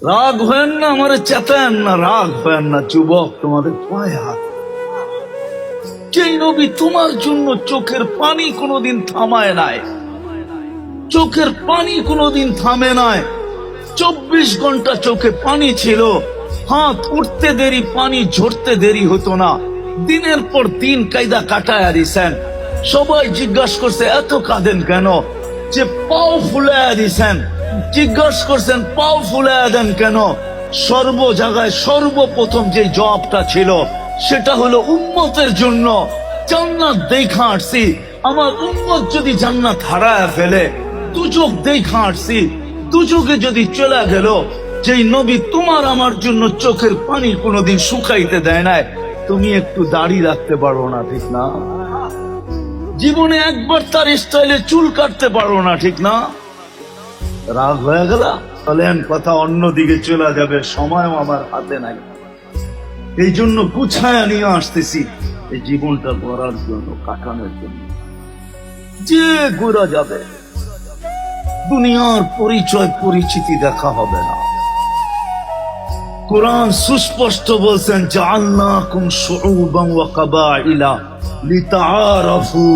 রাগ হয়েন না, আমার চেতেন না, রাগ হয়েন না যুবক, তোমাদের পায়ে হাত। যেই নবী তোমার জন্য চোখের পানি কোনোদিন থামায় নাই, চোখের পানি কোনোদিন থামে নাই, 24 ঘন্টা চোখে পানি ছিল, হাত উঠতে দেরি, পানি ঝরতে দেরি হতো না, দিনের পর দিন কায়দা কাটায় দিছেন। সবাই জিজ্ঞাসা করছে এত কাঁদেন কেন, যে পাও ফুলাইয়া দিছেন। জিজ্ঞাসা করছেন পাও ফুলাইয়া দেন কেন, সর্ব জায়গায় সর্বপ্রথম যে জবাবটা ছিল সেটা হলো উম্মতের জন্য। জান্নাত দেখা আসছি, আমার উম্মত যদি জান্নাত হারায় ফেলে, দুজক দেখা আসছি, দুজকে যদি চলে গেল, যেই নবী তোমার আমার জন্য চোখের পানি কোনোদিন শুকাইতে দেয় নাই, তুমি একটু দাড়ি রাখতে পারো না, ঠিক না? জীবনে একবার তার স্টাইলে চুল কাটতে পারো না, ঠিক না? রাগ হয়ে গেল, চলেন কথা অন্যদিকে চলে যাবে, সময়ও আমার হাতে নাই। এই জন্য গুছায় নিয়ে আসতেছি, এই জীবনটা গড়ার জন্য, কাটানোর জন্য। যে ঘুরা যাবে, দুনিয়ার পরিচয় পরিচিতি দেখা হবে না। কোরআন সুস্পষ্ট বলছেন, জাআলনাকুম শুউবান ওয়া কাবাইলা লিতাআরাফু।